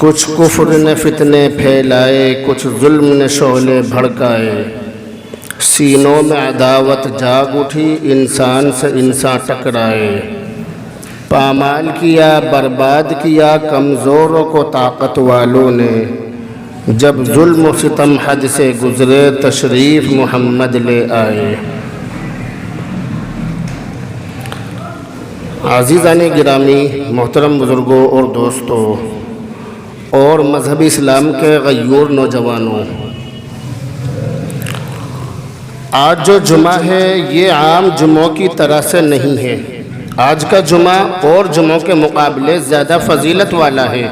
کچھ کفر نے فتنے پھیلائے، کچھ ظلم نے شعلے بھڑکائے، سینوں میں عداوت جاگ اٹھی، انسان سے انسان ٹکرائے، پامال کیا برباد کیا کمزوروں کو طاقت والوں نے، جب ظلم و ستم حد سے گزرے تشریف محمد لے آئے۔ عزیزان گرامی، محترم بزرگوں اور دوستوں اور مذہبی اسلام کے غیور نوجوانوں، آج جو جمعہ ہے یہ عام جمعوں کی طرح سے نہیں ہے۔ آج کا جمعہ اور جمعوں کے مقابلے زیادہ فضیلت والا ہے۔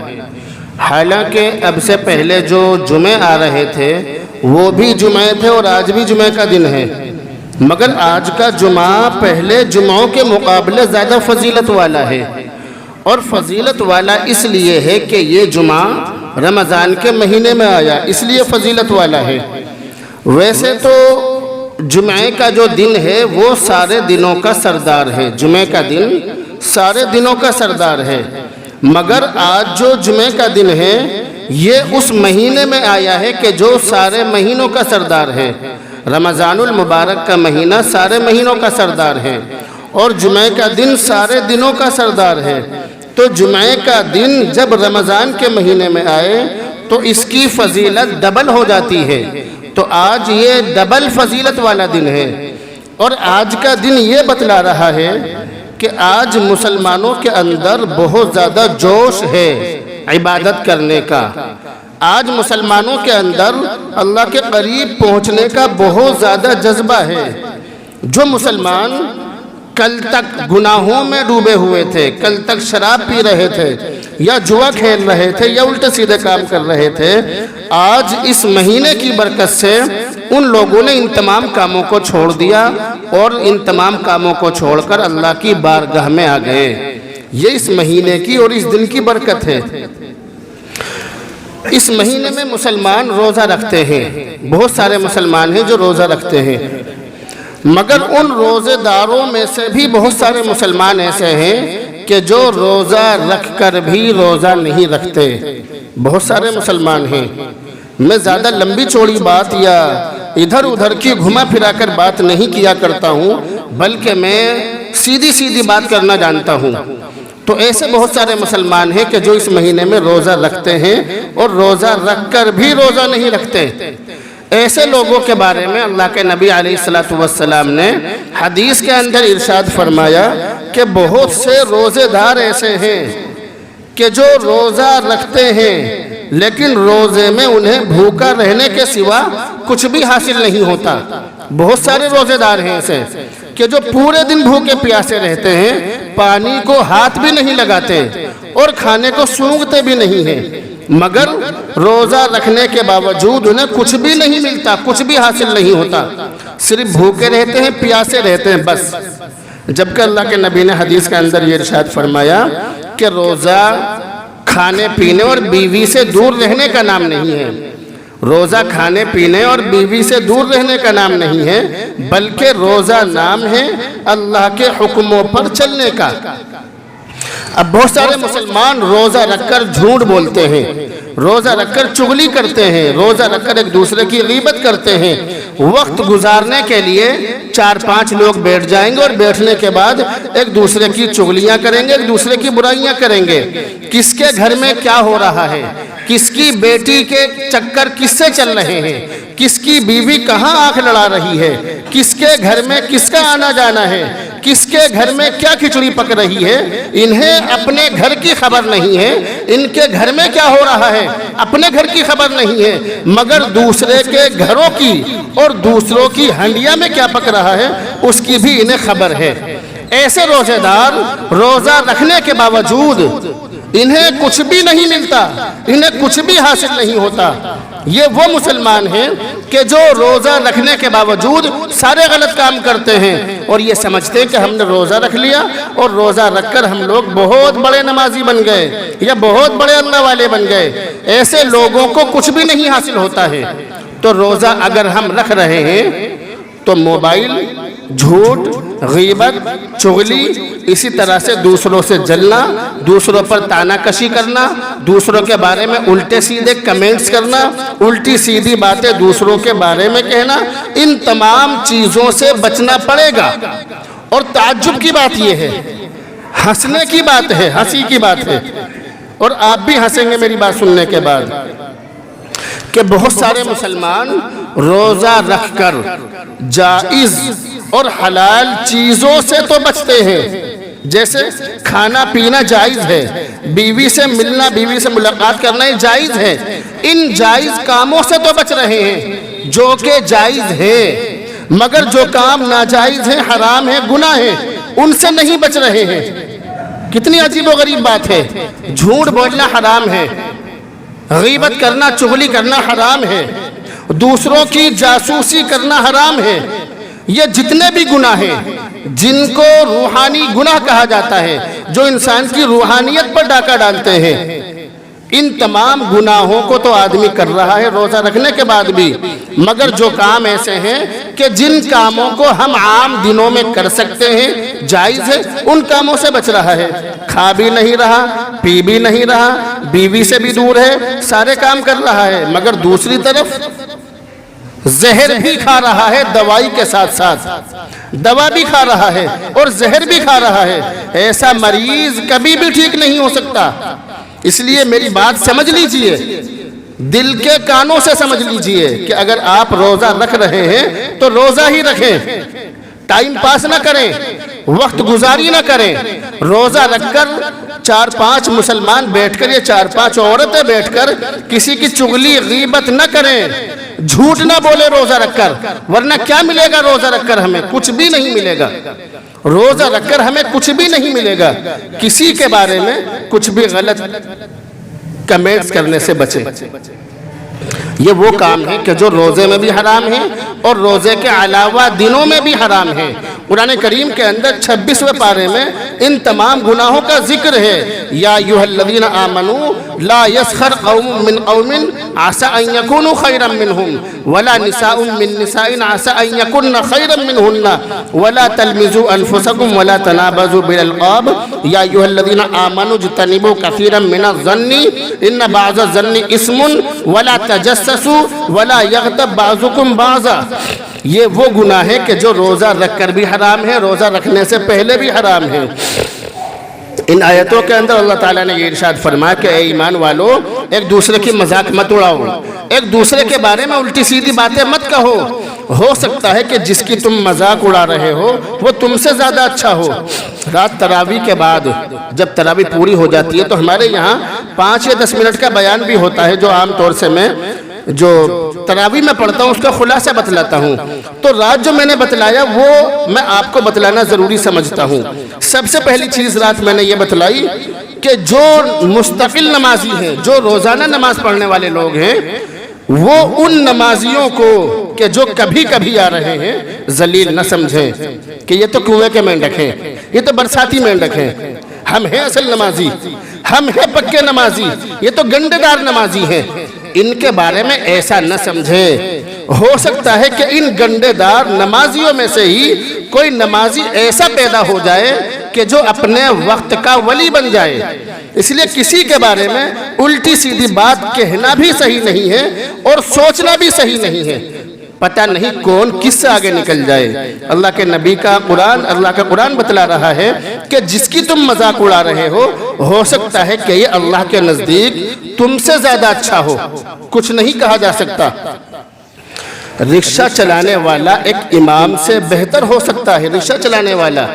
حالانکہ اب سے پہلے جو جمعے آ رہے تھے وہ بھی جمعے تھے اور آج بھی جمعے کا دن ہے، مگر آج کا جمعہ پہلے جمعوں کے مقابلے زیادہ فضیلت والا ہے۔ اور فضیلت والا اس لیے ہے کہ یہ جمعہ رمضان کے مہینے میں آیا، اس لیے فضیلت والا ہے۔ ویسے تو جمعے کا جو دن ہے وہ سارے دنوں کا سردار ہے، جمعے کا دن سارے دنوں کا سردار ہے، مگر آج جو جمعے کا دن ہے یہ اس مہینے میں آیا ہے کہ جو سارے مہینوں کا سردار ہے۔ رمضان المبارک کا مہینہ سارے مہینوں کا سردار ہے اور جمعے کا دن سارے دنوں کا سردار ہے۔ تو جمعے کا دن جب رمضان کے مہینے میں آئے تو اس کی فضیلت ڈبل ہو جاتی ہے۔ تو آج یہ ڈبل فضیلت والا دن ہے، اور آج کا دن یہ بتلا رہا ہے کہ آج مسلمانوں کے اندر بہت زیادہ جوش ہے عبادت کرنے کا۔ آج مسلمانوں کے اندر اللہ کے قریب پہنچنے کا بہت زیادہ جذبہ ہے۔ جو مسلمان کل تک گناہوں میں ڈوبے ہوئے تھے، کل تک شراب پی رہے تھے یا جوا کھیل رہے تھے یا الٹے سیدھے کام کر رہے تھے، آج اس مہینے کی برکت سے ان لوگوں نے ان تمام کاموں کو چھوڑ دیا اور ان تمام کاموں کو چھوڑ کر اللہ کی بارگاہ میں آ گئے۔ یہ اس مہینے کی اور اس دن کی برکت ہے۔ اس مہینے میں مسلمان روزہ رکھتے ہیں، بہت سارے مسلمان ہیں جو روزہ رکھتے ہیں، مگر ان روزے داروں میں سے بھی بہت سارے مسلمان ایسے ہیں کہ جو روزہ رکھ کر بھی روزہ نہیں رکھتے۔ بہت سارے مسلمان ہیں۔ میں زیادہ لمبی چوڑی بات یا ادھر ادھر کی گھما پھرا کر بات نہیں کیا کرتا ہوں، بلکہ میں سیدھی سیدھی بات کرنا جانتا ہوں۔ تو ایسے بہت سارے مسلمان ہیں کہ جو اس مہینے میں روزہ رکھتے ہیں اور روزہ رکھ کر بھی روزہ نہیں رکھتے۔ ایسے لوگوں کے بارے میں اللہ کے نبی علیہ السلام نے حدیث کے اندر ارشاد فرمایا کہ بہت سے روزے دار ایسے ہیں کہ جو روزہ رکھتے ہیں لیکن روزے میں انہیں بھوکا رہنے کے سوا کچھ بھی حاصل نہیں ہوتا۔ بہت سارے روزے دار ہیں ایسے کہ جو پورے دن بھوکے پیاسے رہتے ہیں، پانی کو ہاتھ بھی نہیں لگاتے اور کھانے کو سونگھتے بھی نہیں ہیں، مگر روزہ رکھنے کے باوجود انہیں کچھ بھی نہیں ملتا، کچھ بھی حاصل نہیں ہوتا، صرف بھوکے رہتے ہیں، پیاسے رہتے ہیں بس۔ جبکہ اللہ کے نبی نے حدیث کے اندر یہ ارشاد فرمایا کہ روزہ کھانے پینے اور بیوی سے دور رہنے کا نام نہیں ہے۔ روزہ کھانے پینے اور بیوی سے دور رہنے کا نام نہیں ہے، بلکہ روزہ نام ہے اللہ کے حکموں پر چلنے کا۔ اب بہت سارے مسلمان روزہ رکھ کر جھوٹ بولتے ہیں، روزہ رکھ کر چغلی کرتے ہیں، روزہ رکھ کر ایک دوسرے کی غیبت کرتے ہیں۔ وقت گزارنے کے لیے 4-5 لوگ بیٹھ جائیں گے اور بیٹھنے کے بعد ایک دوسرے کی چغلیاں کریں گے، ایک دوسرے کی برائیاں کریں گے۔ کس کے گھر میں کیا ہو رہا ہے، کس کی بیٹی کے چکر کس سے چل رہے ہیں، کس کی بیوی کہاں آنکھ لڑا رہی ہے، کس کے گھر میں کس کا آنا جانا ہے، کس کے گھر میں کیا کھچڑی پک رہی ہے، انہیں اپنے گھر کی خبر نہیں ہے۔ ان کے گھر میں کیا ہو رہا ہے اپنے گھر کی خبر نہیں ہے، مگر دوسرے کے گھروں کی اور دوسروں کی ہنڈیا میں کیا پک رہا ہے اس کی بھی انہیں خبر ہے۔ ایسے روزے دار روزہ رکھنے کے باوجود انہیں کچھ بھی نہیں ملتا، انہیں کچھ بھی حاصل نہیں ہوتا۔ یہ وہ مسلمان ہیں کہ جو روزہ رکھنے کے باوجود سارے غلط کام کرتے ہیں اور یہ سمجھتے ہیں کہ ہم نے روزہ رکھ لیا اور روزہ رکھ کر ہم لوگ بہت بڑے نمازی بن گئے یا بہت بڑے اللہ والے بن گئے۔ ایسے لوگوں کو کچھ بھی نہیں حاصل ہوتا ہے۔ تو روزہ اگر ہم رکھ رہے ہیں تو موبائل، جھوٹ، غیبت، چغلی، اسی طرح سے دوسروں سے جلنا، دوسروں پر تانا کشی کرنا، دوسروں کے بارے میں الٹے سیدھے کمنٹس کرنا، الٹی سیدھی باتیں دوسروں کے بارے میں کہنا، ان تمام چیزوں سے بچنا پڑے گا۔ اور تعجب کی بات یہ ہے، ہنسنے کی بات ہے، ہنسی کی بات ہے، اور آپ بھی ہنسیں گے میری بات سننے کے بعد، کہ بہت سارے مسلمان روزہ رکھ کر جائز اور حلال چیزوں سے تو بچتے ہیں، جیسے کھانا پینا جائز ہے، بیوی سے ملنا، بیوی سے ملاقات کرنا یہ جائز ہے، ان جائز کاموں سے تو بچ رہے ہیں جو کہ جائز ہیں، مگر جو کام ناجائز ہیں، حرام ہیں، گناہ ہیں، ان سے نہیں بچ رہے ہیں۔ کتنی عجیب و غریب بات ہے، جھوٹ بولنا حرام ہے، غیبت کرنا، چغلی کرنا حرام ہے، دوسروں کی جاسوسی کرنا حرام ہے، یہ جتنے بھی گناہ ہیں جن کو روحانی گناہ کہا جاتا ہے، جو انسان کی روحانیت پر ڈاکہ ڈالتے ہیں، ان تمام گناہوں کو تو آدمی کر رہا ہے روزہ رکھنے کے بعد بھی، مگر جو کام ایسے ہیں کہ جن کاموں کو ہم عام دنوں میں کر سکتے ہیں، جائز ہے، ان کاموں سے بچ رہا ہے، کھا بھی نہیں رہا، پی بھی نہیں رہا، بیوی سے بھی دور ہے، سارے کام کر رہا ہے، مگر دوسری طرف زہر بھی کھا رہا ہے، دوائی کے ساتھ ساتھ دوا بھی کھا رہا ہے اور زہر بھی کھا رہا ہے۔ ایسا مریض کبھی بھی ٹھیک نہیں ہو سکتا۔ اس لیے میری بات سمجھ لیجئے، دل کے کانوں سے سمجھ لیجئے کہ اگر آپ روزہ رکھ رہے ہیں تو روزہ ہی رکھیں، ٹائم پاس نہ کریں، وقت گزاری نہ کریں۔ روزہ رکھ کر 4-5 مسلمان بیٹھ کر یا 4-5 عورتیں بیٹھ کر کسی کی چغلی غیبت نہ کریں، جھوٹ نہ بولے روزہ رکھ کر، ورنہ کیا ملے گا روزہ رکھ کر؟ ہمیں کچھ بھی نہیں ملے گا، روزہ رکھ کر ہمیں کچھ بھی نہیں ملے گا۔ کسی کے بارے میں کچھ بھی غلط کمنٹس کرنے سے بچیں۔ یہ وہ کام ہے کہ جو روزے میں بھی حرام ہیں اور روزے کے علاوہ دنوں میں بھی حرام ہیں۔ قرآن کریم کے اندر 26ویں پارے میں ان تمام گناہوں کا ذکر ہے۔ یا ایھا الذین آمنوا لا یسخر قوم من قوم عسى ان یکونوا خیرا منہم ولا نساء من نساء عسى ان یکن خیرا منہن ولا تلمزوا انفسکم ولا تنابزوا بالالقاب یا ایھا الذین آمنوا اجتنبوا کثیرا من الظن ان بعض الظن اثم ولا تجسسوا ولا یغتب بعضکم بعضا۔ یہ وہ گناہ ہے کہ جو روزہ رکھ کر بھی حرام ہے، روزہ رکھنے سے پہلے بھی حرام ہے۔ ان آیتوں کے اندر اللہ تعالیٰ نے یہ ارشاد فرمایا کہ اے ایمان والو، ایک دوسرے کی مذاق مت اڑاؤ، ایک دوسرے کے بارے میں الٹی سیدھی باتیں مت کہو۔ ہو سکتا ہے کہ جس کی تم مذاق اڑا رہے ہو وہ تم سے زیادہ اچھا ہو۔ رات تراویح کے بعد جب تراویح پوری ہو جاتی ہے تو ہمارے یہاں 5 یا 10 منٹ کا بیان بھی ہوتا ہے، جو عام طور سے میں جو تراویح میں پڑھتا ہوں اس کا خلاصہ بتلاتا ہوں۔ تو رات جو میں نے بتلایا وہ میں آپ کو بتلانا ضروری سمجھتا ہوں۔ سب سے پہلی چیز رات میں نے یہ بتلائی کہ جو مستقل نمازی ہیں، جو روزانہ نماز پڑھنے والے لوگ ہیں، وہ ان نمازیوں کو کہ جو کبھی کبھی آ رہے ہیں ذلیل نہ سمجھیں کہ یہ تو کنویں کے مینڈک ہیں، یہ تو برساتی مینڈک ہیں۔ ہم ہیں اصل نمازی، ہم ہیں پکے نمازی، یہ تو گنڈے دار نمازی ہیں۔ ان کے بارے میں ایسا نہ سمجھے۔ ہو سکتا ہے کہ ان گنڈے دار نمازیوں میں سے ہی کوئی نمازی ایسا پیدا ہو جائے کہ جو اپنے وقت کا ولی بن جائے۔ اس لیے کسی کے بارے میں الٹی سیدھی بات کہنا بھی صحیح نہیں ہے اور سوچنا بھی صحیح نہیں ہے۔ پتہ نہیں کون کس سے آگے نکل جائے۔ اللہ کے نبی کا قرآن، اللہ کا قرآن بتلا رہا ہے کہ جس کی تم مذاق اڑا رہے ہو سکتا ہے کہ یہ اللہ کے نزدیک تم سے زیادہ اچھا ہو۔ کچھ نہیں کہا جا سکتا۔ رکشہ چلانے والا ایک امام سے بہتر ہو سکتا ہے۔ رکشہ چلانے والا،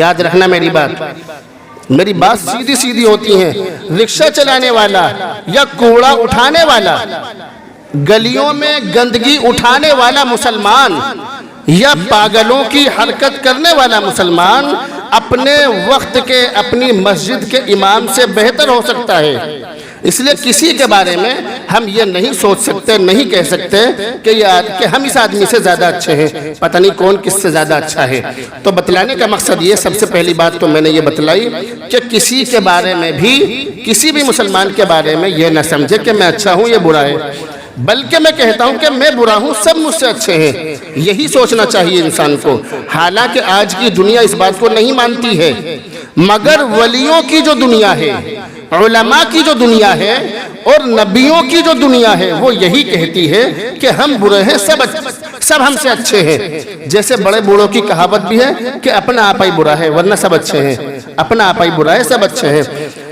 یاد رکھنا میری بات سیدھی سیدھی ہوتی ہیں۔ رکشہ چلانے والا یا کوڑا اٹھانے والا، گلیوں میں گندگی اٹھانے والا مسلمان یا پاگلوں کی حرکت کرنے والا مسلمان اپنے وقت کے، اپنی مسجد کے امام سے بہتر ہو سکتا ہے۔ اس لیے کسی کے بارے میں ہم یہ نہیں سوچ سکتے، نہیں کہہ سکتے کہ ہم اس آدمی سے زیادہ اچھے ہیں، پتہ نہیں کون کس سے زیادہ اچھا ہے۔ تو بتلانے کا مقصد یہ، سب سے پہلی بات تو میں نے یہ بتلائی کہ کسی کے بارے میں بھی، کسی بھی مسلمان کے بارے میں یہ نہ سمجھے کہ میں اچھا ہوں، یہ برا ہے۔ بلکہ میں کہتا ہوں کہ میں برا ہوں، سب مجھ سے اچھے ہیں، یہی سوچنا چاہیے انسان کو۔ حالانکہ آج کی دنیا اس بات کو نہیں مانتی ہے، مگر ولیوں کی جو دنیا ہے، علماء کی جو دنیا ہے اور نبیوں کی جو دنیا ہے، وہ یہی کہتی ہے کہ ہم برے ہیں، سب ہم سے اچھے ہیں۔ جیسے بڑے بوڑھوں کی کہاوت بھی ہے کہ اپنا آپ ہی برا ہے ورنہ سب اچھے ہیں، اپنا آپ ہی برا ہے سب اچھے ہیں۔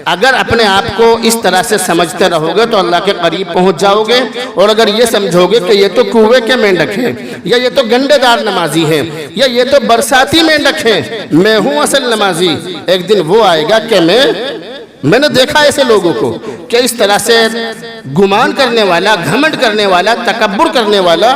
اگر اپنے آپ کو اس طرح سے سمجھتے رہو گے تو اللہ کے قریب پہنچ جاؤ گے، اور اگر یہ سمجھو گے کہ یہ تو کنویں کے مینڈک ہیں، یا یہ تو گنڈے دار نمازی ہیں، یا یہ تو برساتی مینڈک ہیں، میں ہوں اصل نمازی، ایک دن وہ آئے گا کہ میں نے دیکھا ایسے لوگوں کو کہ اس طرح سے گمان کرنے والا، گھمنڈ کرنے والا، تکبر کرنے والا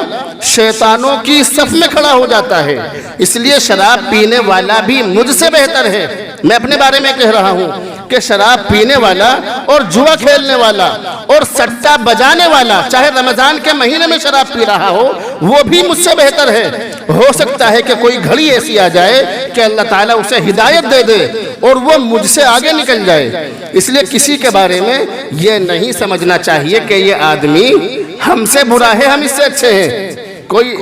شیطانوں کی صف میں کھڑا ہو جاتا ہے۔ اس لیے شراب پینے والا بھی مجھ سے بہتر ہے، میں اپنے بارے میں کہہ رہا ہوں کہ شراب پینے والا اور جوا کھیلنے والا اور سٹا بجانے والا چاہے رمضان کے مہینے میں شراب پی رہا ہو، وہ بھی مجھ سے بہتر ہے۔ ہو سکتا ہے کہ کوئی گھڑی ایسی آ جائے کہ اللہ تعالیٰ اسے ہدایت دے دے اور وہ مجھ سے آگے نکل جائے۔ اس لیے کسی کے بارے میں یہ نہیں سمجھنا چاہیے کہ یہ آدمی ہم سے برا ہے، ہم اس سے اچھے ہیں۔ کوئی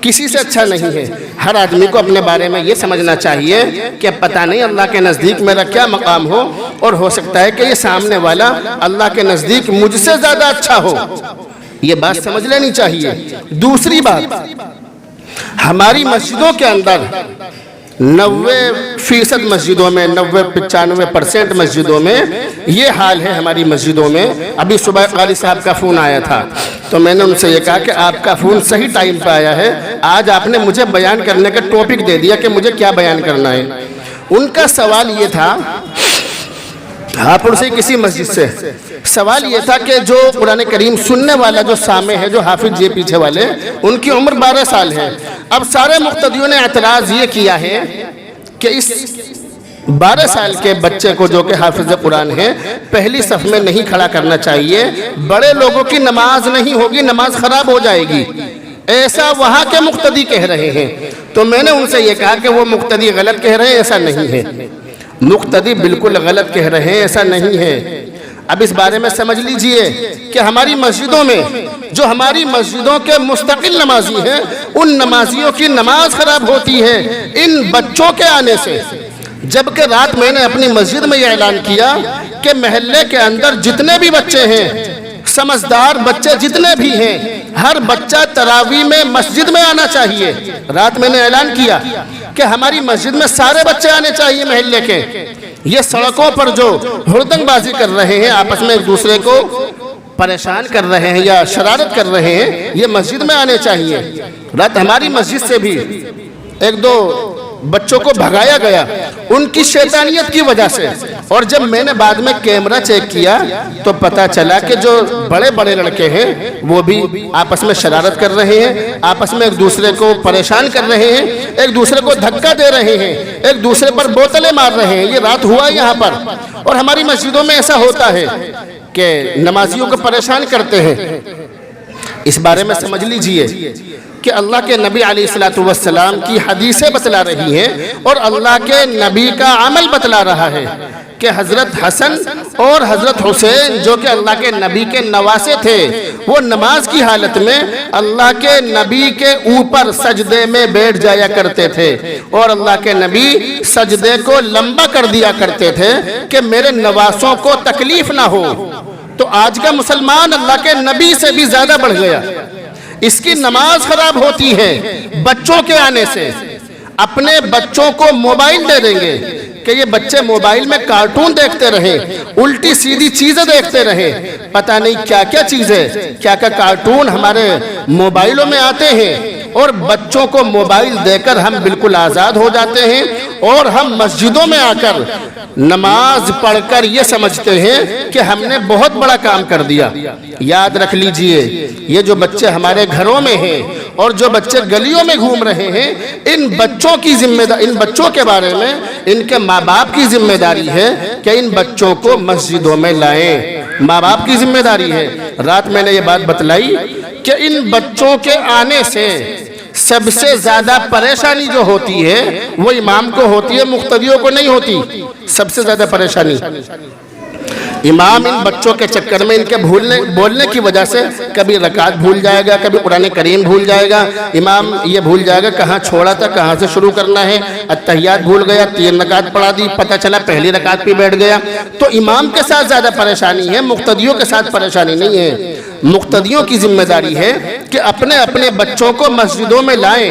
کسی سے اچھا نہیں ہے۔ ہر آدمی کو اپنے بارے میں یہ سمجھنا چاہیے کہ پتہ نہیں اللہ کے نزدیک میرا کیا مقام ہو، اور ہو سکتا ہے کہ یہ سامنے والا اللہ کے نزدیک مجھ سے زیادہ اچھا ہو۔ یہ بات سمجھ لینی چاہیے۔ دوسری بات، ہماری مسجدوں کے اندر 90% مسجدوں میں، 95% مسجدوں میں یہ حال ہے۔ ہماری مسجدوں میں ابھی صبح قاری صاحب کا فون آیا تھا تو میں نے ان سے یہ کہا کہ آپ کا فون صحیح ٹائم پہ آیا ہے، آج آپ نے مجھے بیان کرنے کا ٹاپک دے دیا کہ مجھے کیا بیان کرنا ہے۔ ان کا سوال یہ تھا، ہاپوڑ سے کسی مسجد سے سوال یہ تھا کہ جو قرآن کریم سننے والا جو سامع ہے، جو حافظ جی پیچھے والے، ان کی عمر 12 سال ہے۔ اب سارے مقتدیوں نے اعتراض یہ کیا ہے کہ اس 12 سال کے بچے کو جو کہ حافظ قرآن ہے پہلی صف میں نہیں کھڑا کرنا چاہیے، بڑے لوگوں کی نماز نہیں ہوگی، نماز خراب ہو جائے گی، ایسا وہاں کے مقتدی کہہ رہے ہیں۔ تو میں نے ان سے یہ کہا کہ وہ مقتدی غلط کہہ رہے ہیں، ایسا نہیں ہے، مقتدی بالکل غلط کہہ رہے ہیں، ایسا نہیں ہے۔ اب اس بارے میں سمجھ لیجئے کہ ہماری مسجدوں میں جو ہماری مسجدوں کے مستقل نمازی ہیں، ان نمازیوں کی نماز خراب ہوتی ہے ان بچوں کے آنے سے۔ جبکہ رات میں نے اپنی مسجد میں یہ اعلان کیا کہ محلے کے اندر جتنے بھی بچے ہیں، سمجھدار بچے جتنے بھی ہیں، ہر بچہ تراویح میں مسجد میں آنا چاہیے۔ رات میں نے اعلان کیا کہ ہماری مسجد میں سارے بچے آنے چاہیے محلے کے۔ یہ سڑکوں پر جو ہردنگ بازی کر رہے ہیں، آپس میں ایک دوسرے کو پریشان کر رہے ہیں یا شرارت کر رہے ہیں، یہ مسجد میں آنے چاہیے۔ رات ہماری مسجد سے بھی ایک دو بچوں کو بھگایا گیا ان کی شیطانیت کی وجہ سے، اور جب میں نے بعد میں کیمرہ چیک کیا تو پتا چلا کہ جو بڑے بڑے لڑکے ہیں وہ بھی آپس میں شرارت کر رہے ہیں، آپس میں ایک دوسرے کو پریشان کر رہے ہیں، ایک دوسرے کو دھکا دے رہے ہیں، ایک دوسرے پر بوتلیں مار رہے ہیں۔ یہ رات ہوا یہاں پر، اور ہماری مسجدوں میں ایسا ہوتا ہے کہ نمازیوں کو پریشان کرتے ہیں۔ اس بارے میں سمجھ لیجئے کہ اللہ کے نبی علیہ السلام کی حدیثیں بتلا رہی ہیں اور اللہ کے نبی کا عمل بتلا رہا ہے کہ حضرت حسن اور حضرت حسین جو کہ اللہ کے نبی کے نواسے تھے، وہ نماز کی حالت میں اللہ کے نبی کے اوپر سجدے میں بیٹھ جایا کرتے تھے، اور اللہ کے نبی سجدے کو لمبا کر دیا کرتے تھے کہ میرے نواسوں کو تکلیف نہ ہو۔ تو آج کا مسلمان اللہ کے نبی سے بھی زیادہ بڑھ گیا، اس کی نماز خراب ہوتی ہے بچوں کے آنے سے۔ اپنے بچوں کو موبائل دے دیں گے کہ یہ بچے موبائل میں کارٹون دیکھتے رہیں، الٹی سیدھی چیزیں دیکھتے رہیں، پتہ نہیں کیا کیا چیزیں، کیا کیا کارٹون ہمارے موبائلوں میں آتے ہیں، اور بچوں کو موبائل دے کر ہم بالکل آزاد ہو جاتے ہیں، اور ہم مسجدوں میں آ کر نماز پڑھ کر یہ سمجھتے ہیں کہ ہم نے بہت بڑا کام کر دیا۔ یاد رکھ لیجئے، یہ جو بچے ہمارے گھروں میں ہیں اور جو بچے گلیوں میں گھوم رہے ہیں، ان بچوں کی ذمہ داری، ان بچوں کے بارے میں ان کے ماں باپ کی ذمہ داری ہے کہ ان بچوں کو مسجدوں میں لائیں، ماں باپ کی ذمہ داری ہے۔ رات میں نے یہ بات بتلائی کہ ان بچوں کے آنے سے سب سے زیادہ پریشانی جو ہوتی ہے وہ امام کو ہوتی ہے، مقتدیوں کو نہیں ہوتی۔ سب سے زیادہ پریشانی امام ان بچوں کے چکر میں ان کے بولنے کی وجہ سے کبھی رکعت بھول جائے گا، کبھی قرآن کریم بھول جائے گا، امام یہ بھول جائے گا کہاں چھوڑا تھا، کہاں سے شروع کرنا ہے، اتحیات بھول گیا، 3 رکعت پڑھا دی، پتہ چلا پہلی رکعت پہ بیٹھ گیا۔ تو امام کے ساتھ زیادہ پریشانی ہے، مقتدیوں کے ساتھ پریشانی نہیں ہے۔ مقتدیوں کی ذمہ داری ہے کہ اپنے اپنے بچوں کو مسجدوں میں لائیں۔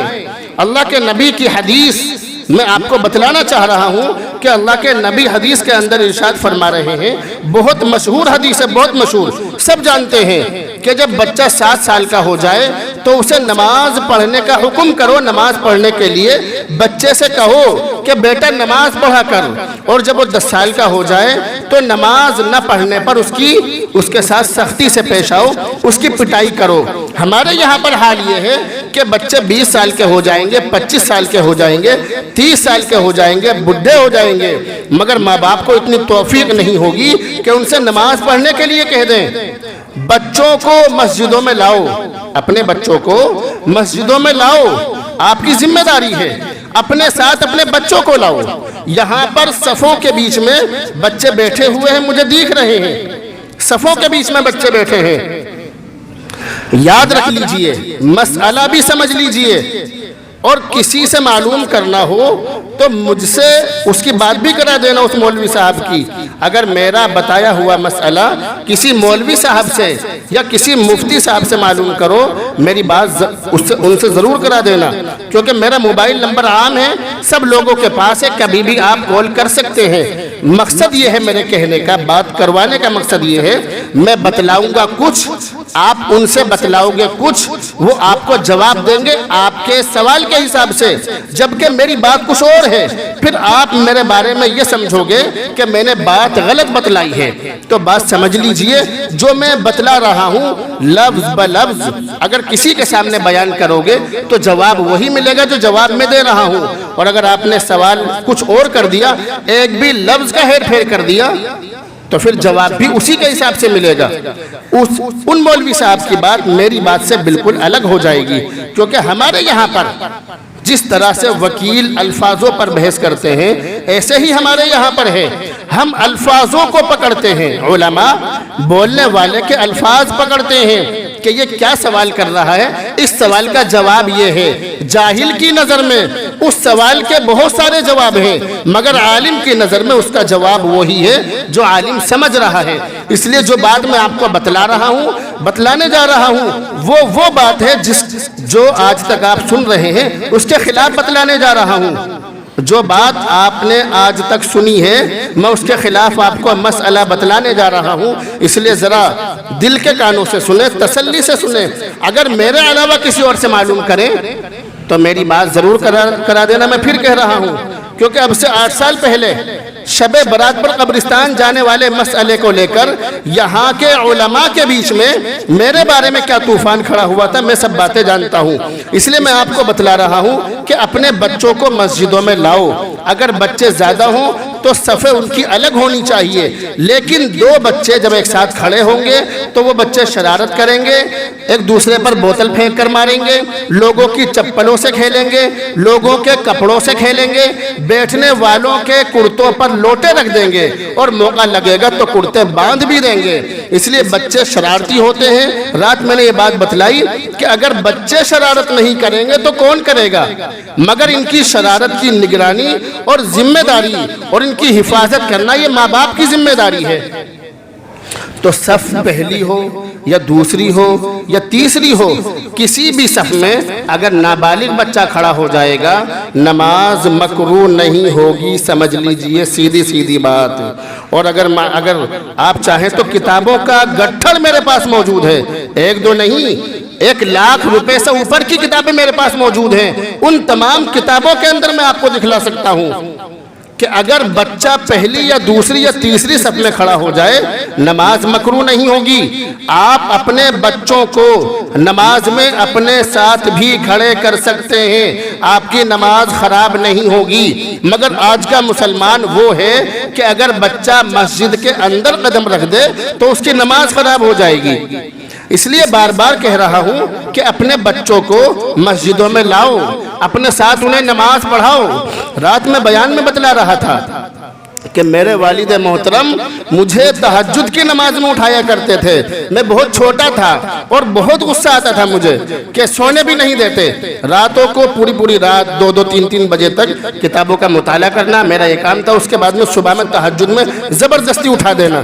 اللہ کے نبی کی حدیث میں آپ کو بتلانا چاہ رہا ہوں کہ اللہ کے نبی حدیث کے اندر ارشاد فرما رہے ہیں، بہت مشہور حدیث ہے، بہت مشہور، سب جانتے ہیں کہ جب بچہ 7 سال کا ہو جائے تو اسے نماز پڑھنے کا حکم کرو۔ نماز پڑھنے کے لیے بچے سے کہو کہ بیٹا نماز پڑھا کر، اور جب وہ 10 سال کا ہو جائے تو نماز نہ پڑھنے پر اس کے ساتھ سختی سے پیش آؤ، اس کی پٹائی کرو۔ ہمارے یہاں پر حال یہ ہے کہ بچے 20 سال کے ہو جائیں گے، 25 سال کے ہو جائیں گے، 30 سال کے ہو جائیں گے، بڈھے ہو جائیں گے، مگر ماں باپ کو اتنی توفیق نہیں ہوگی کہ ان سے نماز پڑھنے کے لیے کہہ دیں۔ بچوں کو مسجدوں میں لاؤ، اپنے بچوں کو مسجدوں میں لاؤ، آپ کی ذمہ داری ہے۔ اپنے ساتھ اپنے بچوں کو لاؤ۔ یہاں پر صفوں کے بیچ میں بچے بیٹھے ہوئے ہیں، مجھے دیکھ رہے ہیں، صفوں کے بیچ میں بچے بیٹھے ہیں۔ یاد رکھ لیجئے، مسئلہ بھی سمجھ لیجئے، اور کسی سے معلوم کرنا ہو تو مجھ سے اس کی بات بھی کرا دینا، اس مولوی صاحب کی۔ اگر میرا بتایا ہوا مسئلہ کسی مولوی صاحب سے یا کسی مفتی صاحب سے معلوم کرو، میری بات ان سے ضرور کرا دینا، کیونکہ میرا موبائل نمبر عام ہے، سب لوگوں کے پاس ہے، کبھی بھی آپ کال کر سکتے ہیں۔ مقصد یہ ہے میرے کہنے کا، بات کروانے کا مقصد یہ ہے، میں بتلاؤں گا کچھ، آپ ان سے بتلاؤ گے کچھ، وہ آپ کو جواب دیں گے آپ کے سوال کے حساب سے، جبکہ میری بات کچھ اور ہے۔ پھر آپ میرے بارے میں یہ سمجھو گے کہ میں نے بات غلط بتلائی ہے۔ تو بات سمجھ لیجئے، جو میں بتلا رہا ہوں لفظ بلفظ اگر کسی کے سامنے بیان کرو گے تو جواب وہی ملے گا جو جواب میں دے رہا ہوں، اور اگر آپ نے سوال کچھ اور کر دیا، ایک بھی لفظ کا ہیر پھیر کر دیا، تو پھر جواب بھی اسی کے حساب سے ملے گا۔ ان مولوی صاحب کی بات میری بات سے بالکل الگ ہو جائے گی، کیونکہ ہمارے یہاں پر جس طرح سے وکیل الفاظوں پر بحث کرتے ہیں، ایسے ہی ہمارے یہاں پر ہے، ہم الفاظوں کو پکڑتے ہیں، علماء بولنے والے کے الفاظ پکڑتے ہیں کہ یہ کیا سوال کر رہا ہے، اس سوال کا جواب یہ ہے۔ جاہل کی نظر میں اس سوال کے بہت سارے جواب ہیں، مگر عالم کی نظر میں اس کا جواب وہی ہے جو عالم سمجھ رہا ہے۔ اس لیے جو بات میں آپ کو بتلا رہا ہوں، بتلانے جا رہا ہوں، وہ بات ہے جو آج تک آپ سن رہے ہیں، اس کے خلاف بتلانے جا رہا ہوں۔ جو بات آپ نے آج تک سنی ہے، میں اس کے خلاف آپ کو مسئلہ بتلانے جا رہا ہوں، اس لیے ذرا دل کے کانوں سے سنیں، تسلی سے سنیں۔ اگر میرے علاوہ کسی اور سے معلوم کریں تو میری بات ضرور کرا دینا، میں پھر کہہ رہا ہوں، کیونکہ اب سے 8 سال پہلے شب برات پر قبرستان جانے والے مسئلے کو لے کر یہاں کے علماء کے بیچ میں میرے بارے میں کیا طوفان کھڑا ہوا تھا، میں سب باتیں جانتا ہوں۔ اس لیے میں آپ کو بتلا رہا ہوں کہ اپنے بچوں کو مسجدوں میں لاؤ۔ اگر بچے زیادہ ہوں تو صفیں ان کی الگ ہونی چاہیے، لیکن 2 بچے جب ایک ساتھ کھڑے ہوں گے تو وہ بچے شرارت کریں گے، ایک دوسرے پر بوتل پھینک کر ماریں گے، لوگوں کی چپلوں سے کھیلیں گے، لوگوں کے کپڑوں سے کھیلیں گے، بیٹھنے والوں کے کرتوں پر لوٹے رکھ دیں گے، اور موقع لگے گا تو کرتے باندھ بھی دیں گے۔ اس لیے بچے شرارتی ہوتے ہیں۔ رات میں نے یہ بات بتلائی کہ اگر بچے شرارت نہیں کریں گے تو کون کرے گا، مگر ان کی شرارت کی نگرانی اور ذمہ داری اور ان کی حفاظت کرنا یہ ماں باپ کی ذمہ داری ہے۔ تو صف پہلی ہو یا دوسری ہو یا تیسری ہو، کسی بھی صف میں اگر نابالغ بچہ کھڑا ہو جائے گا، نماز مکروہ نہیں ہوگی، سمجھ لیجئے، سیدھی بات۔ اور اگر آپ چاہیں تو کتابوں کا گٹھڑ میرے پاس موجود ہے، 1-2 نہیں، 1 لاکھ روپے سے اوپر کی کتابیں میرے پاس موجود ہیں۔ ان تمام کتابوں کے اندر میں آپ کو دکھلا سکتا ہوں کہ اگر بچہ پہلی یا دوسری یا تیسری صف میں کھڑا ہو جائے، نماز مکروہ نہیں ہوگی۔ آپ اپنے بچوں کو نماز میں اپنے ساتھ بھی کھڑے کر سکتے ہیں، آپ کی نماز خراب نہیں ہوگی۔ مگر آج کا مسلمان وہ ہے کہ اگر بچہ مسجد کے اندر قدم رکھ دے تو اس کی نماز خراب ہو جائے گی۔ اس لیے بار بار کہہ رہا ہوں کہ اپنے بچوں کو مسجدوں میں لاؤ، اپنے ساتھ انہیں نماز پڑھاؤ۔ رات میں بیان میں بتلا رہا تھا کہ میرے والد محترم مجھے تہجد کی نماز میں اٹھایا کرتے تھے. میں بہت چھوٹا تھا اور بہت غصہ آتا تھا مجھے کہ سونے بھی نہیں دیتے. راتوں کو پوری رات 2-3 بجے تک کتابوں کا مطالعہ کرنا میرا یہ کام تھا. اس کے بعد میں صبح میں تہجد میں زبردستی اٹھا دینا.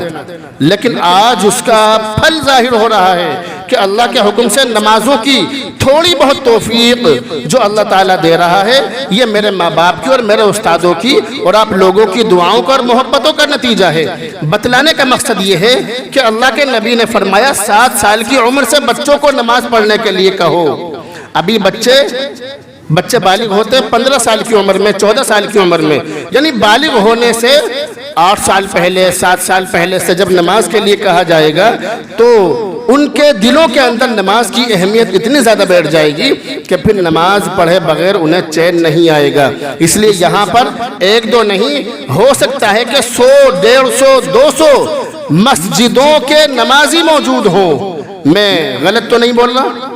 لیکن آج اس کا پھل ظاہر ہو رہا ہے کہ اللہ کے حکم سے نمازوں کی تھوڑی بہت توفیق جو اللہ تعالیٰ دے رہا ہے یہ میرے ماں باپ کی اور میرے استادوں کی اور آپ لوگوں کی دعاؤں کا اور محبتوں کا نتیجہ ہے. بتلانے کا مقصد یہ ہے کہ اللہ کے نبی نے فرمایا 7 سال کی عمر سے بچوں کو نماز پڑھنے کے لیے کہو. ابھی بچے بالغ ہوتے 15 سال کی عمر میں 14 سال کی عمر میں, یعنی بالغ ہونے سے 8 سال پہلے 7 سال پہلے سے جب نماز کے لیے کہا جائے گا تو ان کے دلوں کے اندر نماز کی اہمیت اتنی زیادہ بیٹھ جائے گی کہ پھر نماز پڑھے بغیر انہیں چین نہیں آئے گا. اس لیے یہاں پر 1-2 نہیں, ہو سکتا ہے کہ 100 150 200 مسجدوں کے نمازی موجود ہوں. میں غلط تو نہیں بول رہا؟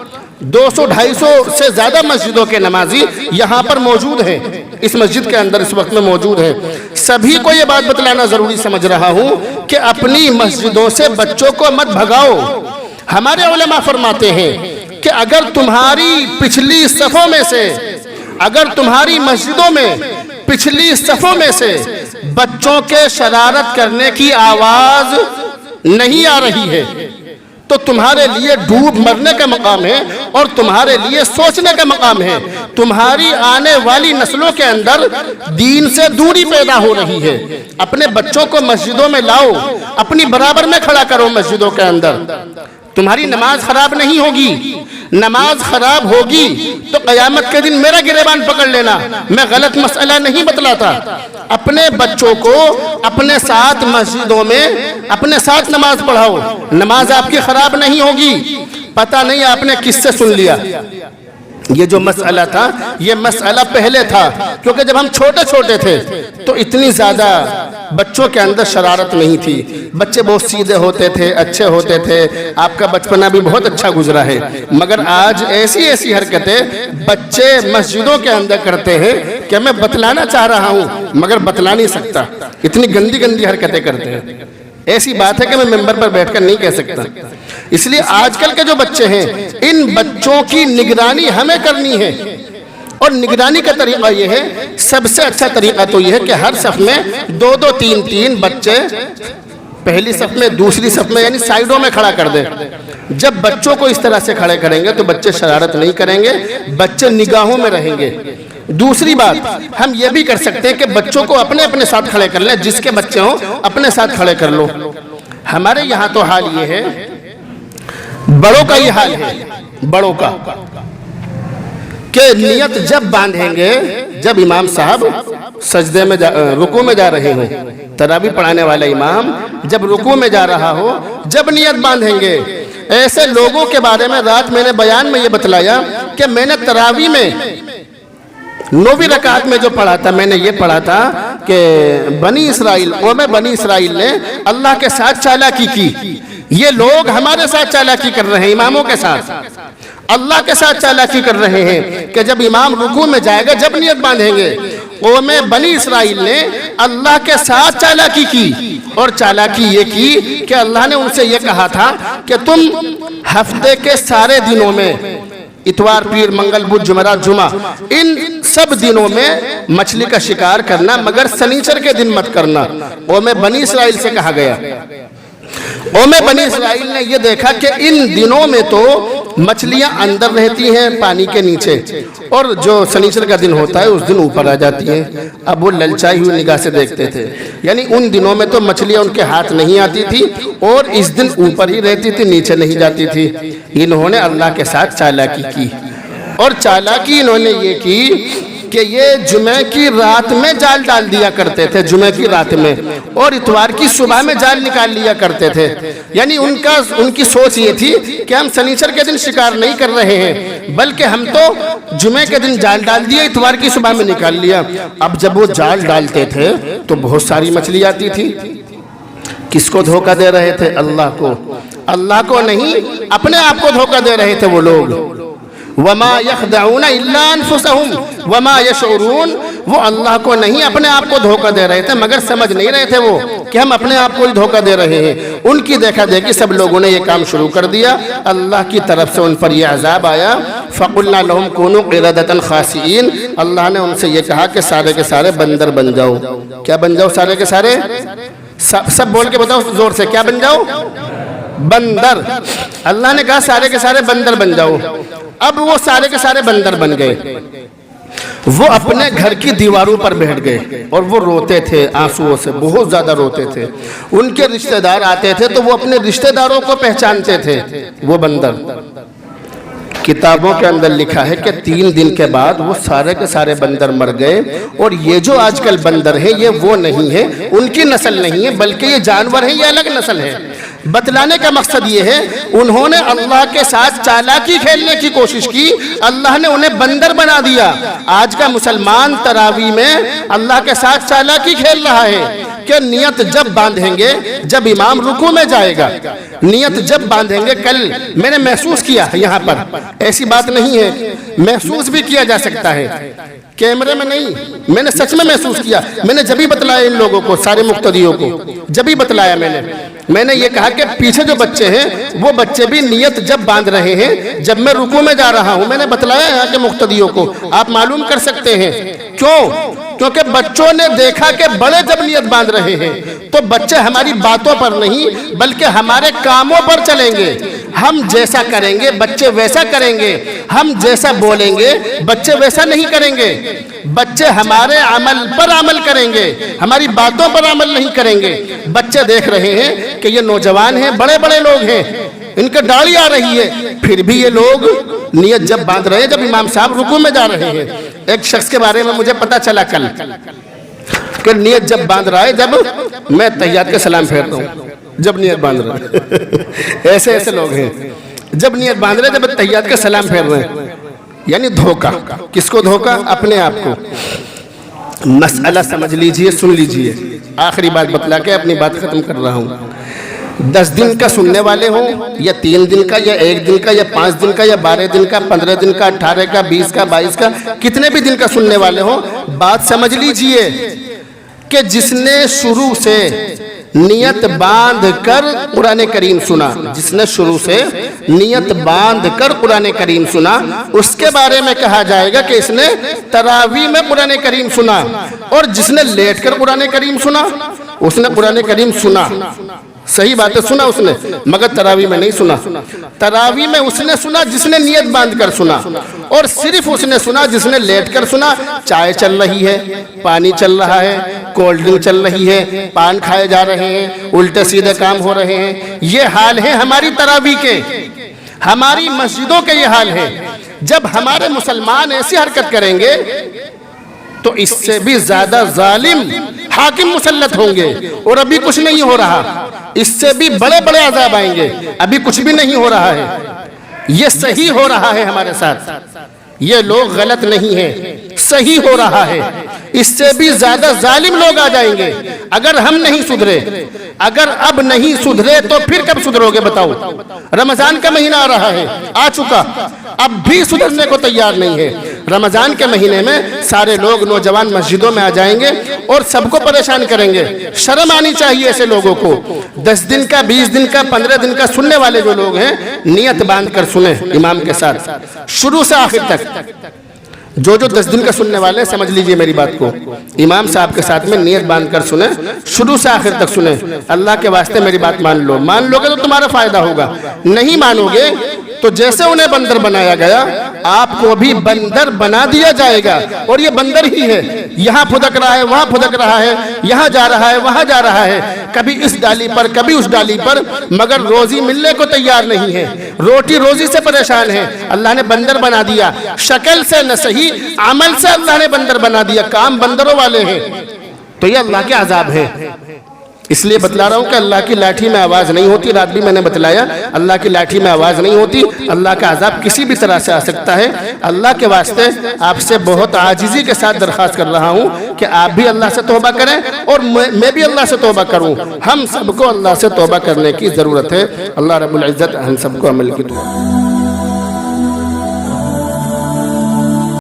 200-250 سے زیادہ مسجدوں کے نمازی یہاں پر موجود ہیں, اس مسجد کے اندر اس وقت میں موجود ہیں. سبھی کو یہ بات بتلانا ضروری سمجھ رہا ہوں کہ اپنی مسجدوں سے بچوں کو مت بھگاؤ. ہمارے علماء فرماتے ہیں کہ اگر تمہاری پچھلی صفوں میں سے, اگر تمہاری مسجدوں میں پچھلی صفوں میں سے بچوں کے شرارت کرنے کی آواز نہیں آ رہی ہے تو تمہارے لیے ڈوب مرنے کا مقام ہے اور تمہارے لیے سوچنے کا مقام ہے. تمہاری آنے والی نسلوں کے اندر دین سے دوری پیدا ہو رہی ہے. اپنے بچوں کو مسجدوں میں لاؤ, اپنی برابر میں کھڑا کرو مسجدوں کے اندر. تمہاری نماز خراب نہیں ہوگی. نماز خراب ہوگی تو قیامت کے دن میرا گریبان پکڑ لینا, میں غلط مسئلہ نہیں بتلاتا. اپنے بچوں کو اپنے ساتھ مسجدوں میں اپنے ساتھ نماز پڑھاؤ, نماز آپ کی خراب نہیں ہوگی. پتہ نہیں آپ نے کس سے سن لیا یہ جو مسئلہ تھا, یہ مسئلہ پہلے تھا کیونکہ جب ہم چھوٹے تھے تو اتنی زیادہ بچوں کے اندر شرارت نہیں تھی. بچے بہت سیدھے ہوتے تھے, اچھے ہوتے تھے. آپ کا بچپنا بھی بہت اچھا گزرا ہے. مگر آج ایسی حرکتیں بچے مسجدوں کے اندر کرتے ہیں کہ میں بتلانا چاہ رہا ہوں مگر بتلا نہیں سکتا. اتنی گندی حرکتیں کرتے ہیں. ایسی بات ہے کہ میں ممبر پر بیٹھ کر نہیں کہہ سکتا. اس لیے آج کل کے جو بچے ہیں ان بچوں کی نگرانی ہمیں کرنی ہے. اور نگرانی کا طریقہ یہ ہے, سب سے اچھا طریقہ تو یہ ہے کہ ہر صف میں 2-2 3-3 بچے پہلی صف میں دوسری صف میں یعنی سائیڈوں میں کھڑا کر دیں. جب بچوں کو اس طرح سے کھڑے کریں گے تو بچے شرارت نہیں کریں گے, بچے نگاہوں میں رہیں گے. دوسری بات ہم یہ بھی کر سکتے ہیں کہ بچوں کو اپنے ساتھ کھڑے کر لیں. جس کے بچے ہوں اپنے ساتھ کھڑے کر لو. ہمارے یہاں تو حال یہ ہے, بڑوں کا یہ حال ہے, بڑوں کا کہ نیت جب باندھیں گے, جب امام صاحب سجدے میں رکوع میں جا رہے ہوں, تراویح پڑھانے والا امام جب رکوع میں جا رہا ہو, جب نیت باندھیں گے. ایسے لوگوں کے بارے میں رات میں نے بیان میں یہ بتلایا کہ میں نے تراویح میں 9ویں رکعت میں جو پڑھا تھا, میں نے یہ پڑھا تھا کہ بنی اسرائیل, قوم بنی اسرائیل نے اللہ کے ساتھ چالاکی کی. یہ لوگ ہمارے ساتھ چالاکی کر رہے ہیں, اماموں کے ساتھ اللہ کے ساتھ چالاکی کر رہے ہیں کہ جب امام رکوع میں جائے گا, جب نیت باندھیں گے. قوم بنی اسرائیل نے اللہ کے ساتھ چالاکی کی, اور چالاکی یہ کی کہ اللہ نے ان سے یہ کہا تھا کہ تم ہفتے کے سارے دنوں میں, اتوار پیر منگل بدھ جمعرات جمعہ, ان سب دنوں میں مچھلی کا شکار کرنا مگر سنیچر کے دن مت کرنا. قوم بنی اسرائیل سے کہا گیا. قوم بنی اسرائیل نے یہ دیکھا کہ ان دنوں میں تو مچھلیاں اندر رہتی ہیں پانی کے نیچے, اور جو سنیچر کا دن ہوتا ہے اس دن اوپر آ جاتی ہیں. اب وہ للچائی ہوئی نگاہ سے دیکھتے تھے, یعنی ان دنوں میں تو مچھلیاں ان کے ہاتھ نہیں آتی تھی اور اس دن اوپر ہی رہتی تھی, نیچے نہیں جاتی تھی. انہوں نے اللہ کے ساتھ چالاکی کی, اور چالاکی انہوں نے یہ کی کہ یہ جمعہ کی رات میں جال ڈال دیا کرتے تھے, جمعہ کی رات میں, اور اتوار کی صبح میں جال نکال لیا کرتے تھے. یعنی ان کی سوچ یہ تھی کہ ہم سنیچر کے دن شکار نہیں کر رہے ہیں بلکہ ہم تو جمعہ کے دن جال ڈال دیا, اتوار کی صبح میں نکال لیا. اب جب وہ جال ڈالتے تھے تو بہت ساری مچھلی آتی تھی. کس کو دھوکہ دے رہے تھے؟ اللہ کو. اللہ کو نہیں, اپنے آپ کو دھوکہ دے رہے تھے وہ لوگ. وما يخدعون الا انفسهم وما يشعرون. وہ اللہ کو نہیں اپنے آپ کو دھوکہ دے رہے تھے، مگر سمجھ نہیں رہے تھے وہ کہ ہم اپنے آپ کو ہی دھوکہ دے رہے ہیں۔ ان کی دیکھا دیکھی سب لوگوں نے یہ کام شروع کر دیا، اللہ کی طرف سے ان پر یہ عذاب آیا۔ فَقُلْنَا لَهُمْ كُونُوا قِرَدَةً خَاسِئِينَ، اللہ نے ان سے یہ کہا کہ سارے کے سارے بندر بن جاؤ۔ کیا بن جاؤ سارے کے سارے؟ سب بول کے بتاؤ زور سے، کیا بن جاؤ؟ بندر۔ اللہ نے کہا سارے کے سارے بندر بن جاؤ۔ اب وہ سارے کے سارے بندر بن گئے، وہ اپنے گھر کی دیواروں پر بیٹھ گئے اور وہ روتے تھے، آنسوؤں سے بہت زیادہ روتے تھے۔ ان کے رشتہ دار آتے تھے تو وہ اپنے رشتہ داروں کو پہچانتے تھے، وہ بندر۔ کتابوں کے اندر لکھا ہے کہ 3 دن کے بعد وہ سارے کے سارے بندر مر گئے، اور یہ جو آج کل بندر ہیں یہ وہ نہیں ہے، ان کی نسل نہیں ہے، بلکہ یہ جانور ہیں، یہ الگ نسل ہے۔ بتلانے کا مقصد یہ ہے انہوں نے اللہ کے ساتھ چالاکی کھیلنے کی کوشش کی، اللہ نے انہیں بندر بنا دیا۔ آج کا مسلمان تراویح میں اللہ کے ساتھ چالاکی کھیل رہا ہے کہ نیت جب باندھیں گے، جب امام رکوع میں جائے گا، نیت جب باندھیں گے۔ کل میں نے محسوس کیا یہاں پر، ایسی بات نہیں ہے، محسوس بھی کیا جا سکتا ہے، کیمرے میں نہیں، میں نے سچ میں محسوس کیا۔ میں نے جبھی بتلایا ان لوگوں کو، سارے مقتدیوں کو جبھی بتلایا میں نے یہ کہا کہ پیچھے جو بچے ہیں وہ بچے بھی نیت جب باندھ رہے ہیں جب میں رکوع میں جا رہا ہوں، میں نے بتلایا یہاں کے مقتدیوں کو، آپ معلوم کر سکتے ہیں کیوں؟ کیونکہ بچوں نے دیکھا کہ بڑے جب نیت باندھ رہے ہیں تو بچے ہماری باتوں پر نہیں بلکہ ہمارے کاموں پر چلیں گے۔ ہم جیسا کریں گے بچے ویسا کریں گے، ہم جیسا بولیں گے بچے ویسا نہیں کریں گے۔ بچے ہمارے عمل پر عمل کریں گے، ہماری باتوں پر عمل نہیں کریں گے۔ بچے دیکھ رہے ہیں کہ یہ نوجوان ہیں، بڑے بڑے لوگ ہیں، ان کے داڑھی آ رہی ہے، پھر بھی یہ لوگ نیت جب باندھ رہے ہیں جب امام صاحب رکوع میں جا رہے ہیں۔ ایک شخص کے بارے میں مجھے پتا چلا کل کہ نیت جب باندھ رہا ہے جب میں تحیات کا سلام پھیرتا ہوں، جب نیت باندھ رہا ہے۔ ایسے ایسے لوگ ہیں جب نیت باندھ رہے جب تحیات کا سلام پھیر رہے ہیں، یعنی دھوکہ۔ کس کو دھوکہ؟ اپنے آپ کو۔ مسئلہ سمجھ لیجئے، سن لیجئے، آخری بات بتلا کے اپنی بات ختم کر رہا ہوں۔ 10 دن کا سننے والے ہوں یا 3 دن کا یا 1 دن کا یا 5 دن کا یا 12 دن کا 15 دن کا 18 کا 20 کا 22 کا کتنے بھی دن کا سننے والے ہوں، بات سمجھ لیجئے کہ جس نے شروع سے نیت باندھ کر قرآن کریم سنا، جس نے شروع سے نیت باندھ کر قرآن کریم سنا، اس کے بارے میں کہا جائے گا کہ اس نے تراویح میں قرآن کریم سنا۔ اور جس نے لیٹ کر قرآن کریم سنا، اس نے قرآن کریم سنا، صحیح بات ہے، سنا اس نے، مگر تراویح میں نہیں سنا۔ تراویح میں اس نے سنا جس نے نیت باندھ کر سنا، اور صرف اس نے سنا جس نے لیٹ کر سنا۔ چائے چل رہی ہے، پانی چل رہا ہے، کولڈ ڈرنک چل رہی ہے، پان کھائے جا رہے ہیں، الٹے سیدھے کام ہو رہے ہیں، یہ حال ہے ہماری تراویح کے، ہماری مسجدوں کے یہ حال ہے۔ جب ہمارے مسلمان ایسی حرکت کریں گے تو اس سے بھی زیادہ ظالم حاکم مسلط ہوں گے، اور ابھی کچھ نہیں ہو رہا، اس سے بھی بڑے بڑے عذاب آئیں گے، ابھی کچھ بھی نہیں ہو رہا ہے، یہ صحیح ہو رہا ہے ہمارے ساتھ، یہ لوگ غلط نہیں ہیں، صحیح ہو رہا ہے، اس سے بھی زیادہ ظالم لوگ آ جائیں گے اگر ہم نہیں سدھرے۔ اگر اب نہیں سدھرے تو پھر کب سدھرو گے بتاؤ؟ رمضان کا مہینہ آ رہا ہے، آ چکا، اب بھی سدھرنے کو تیار نہیں ہے۔ رمضان کے مہینے میں سارے لوگ نوجوان مسجدوں میں آ جائیں گے اور سب کو پریشان کریں گے۔ شرم آنی چاہیے ایسے لوگوں کو۔ 10 دن کا 20 دن کا 15 دن کا سننے والے جو لوگ ہیں، نیت باندھ کر سنیں امام کے ساتھ شروع سے آخر تک۔ جو 10 دن کا سننے والے سمجھ لیجئے میری بات کو، امام صاحب کے ساتھ میں نیت باندھ کر سنیں، شروع سے آخر تک سنیں۔ اللہ کے واسطے میری بات مان لو، مان لو گے تو تمہارا فائدہ ہوگا، نہیں مانو گے تو جیسے انہیں بندر بنایا گیا آپ کو بھی بندر بنا دیا جائے گا، اور یہ بندر ہی ہے، یہاں پھدک رہا ہے وہاں پھدک رہا ہے، یہاں جا رہا ہے وہاں جا رہا ہے، کبھی اس ڈالی پر کبھی اس ڈالی پر، مگر روزی ملنے کو تیار نہیں ہے، روٹی روزی سے پریشان ہے۔ اللہ نے بندر بنا دیا، شکل سے نہ صحیح عمل سے اللہ نے بندر بنا دیا، کام بندروں والے ہیں، تو یہ اللہ کے عذاب ہے۔ اس لیے بتلا رہا ہوں کہ اللہ کی لاٹھی میں آواز نہیں ہوتی، رات بھی میں نے بتلایا اللہ کی لاٹھی میں آواز نہیں ہوتی، اللہ کا عذاب کسی بھی طرح سے آ سکتا ہے۔ اللہ کے واسطے آپ سے بہت عاجزی کے ساتھ درخواست کر رہا ہوں کہ آپ بھی اللہ سے توبہ کریں اور میں بھی اللہ سے توبہ کروں، ہم سب کو اللہ سے توبہ کرنے کی ضرورت ہے۔ اللہ رب العزت ہم سب کو عمل کی توفیق